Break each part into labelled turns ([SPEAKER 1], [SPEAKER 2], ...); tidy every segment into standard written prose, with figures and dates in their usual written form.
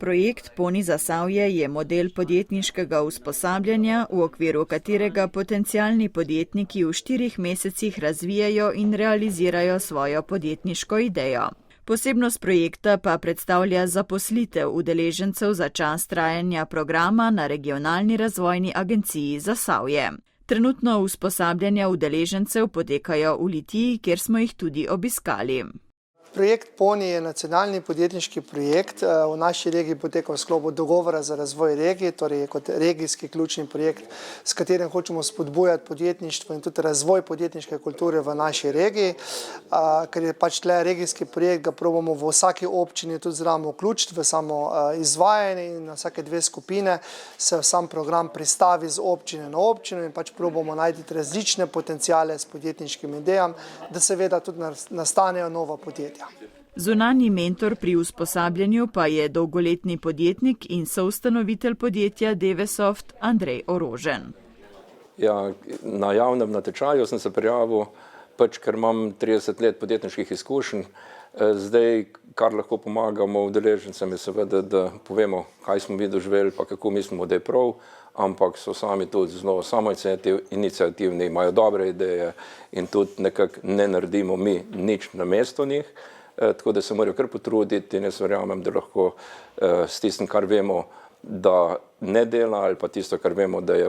[SPEAKER 1] Projekt Poni Zasavje je model podjetniškega usposabljanja, v okviru katerega potencialni podjetniki v 4 mesecih razvijajo in realizirajo svojo podjetniško idejo. Posebnost projekta pa predstavlja zaposlitev udeležencev za čas trajanja programa na Regionalni razvojni agenciji Zasavje. Trenutno usposabljanja udeležencev potekajo v Litiji, kjer smo jih tudi obiskali.
[SPEAKER 2] Projekt Poni je nacionalni podjetniški projekt. V naši regiji poteka v sklopu dogovora za razvoj regije, torej je kot regijski ključni projekt, s katerim hočemo spodbujati podjetništvo in tudi razvoj podjetniške kulture v naši regiji. Ker je pač tle regijski projekt, ga probamo v vsaki občini tudi zraven vključiti v samo izvajanje in na vsake 2 skupine se sam program pristavi z občine na občino in pač probamo najti različne potenciale s podjetniškim idejam, da seveda tudi nastanejo nova podjetja.
[SPEAKER 1] Zunanji mentor pri usposabljanju pa je dolgoletni podjetnik in soustanovitelj podjetja Devesoft Andrej Orožen.
[SPEAKER 3] Ja, na javnem natečaju sem se prijavil, ker imam 30 let podjetniških izkušenj. Zdaj, kar lahko pomagamo udeležencem, je seveda, da povemo, kaj smo mi doživeli, pa kako mislimo, da je prav, ampak so sami tudi zelo samoiniciativni, imajo dobre ideje in tudi nekako ne naredimo mi nič namesto njih. Tako da se morajo kar potruditi in jaz verjamem, da lahko s tistim, kar vemo, da ne dela, ali pa tisto, kar vemo, da je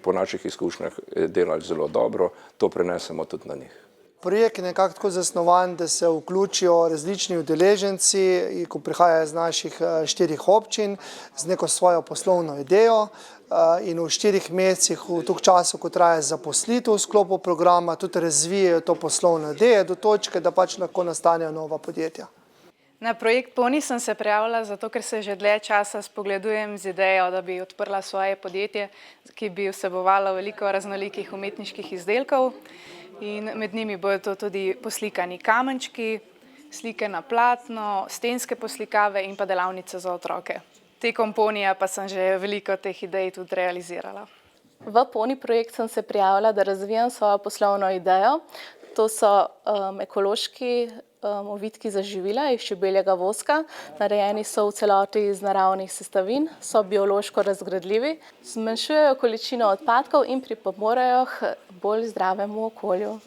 [SPEAKER 3] po naših izkušnjah delali zelo dobro, to prenesemo tudi na njih.
[SPEAKER 2] Projekt je nekako tako zasnovan, da se vključijo različni udeleženci, ko prihajajo iz naših 4 občin z neko svojo poslovno idejo in v 4 mesecih, v toliko času, ko traja zaposlitev v sklopu programa, tudi razvijajo to poslovno idejo do točke, da pač lahko nastanejo nova podjetja.
[SPEAKER 4] Na projekt Poni sem se prijavila zato, ker se že dlje časa spogledujem z idejo, da bi odprla svoje podjetje, ki bi vsebovalo veliko raznolikih umetniških izdelkov. In med njimi bodo to tudi poslikani kamenčki, slike na platno, stenske poslikave in pa delavnice za otroke. Tekom Ponija pa sem že veliko teh idej tudi realizirala.
[SPEAKER 5] V Poni projekt sem se prijavila, da razvijam svojo poslovno idejo. To so ekološki ovitki za živila iz čebeljega voska. Narejeni so v celoti iz naravnih sestavin, so biološko razgradljivi, zmanjšujejo količino odpadkov in pripomorejo k bolj zdravemu okolju.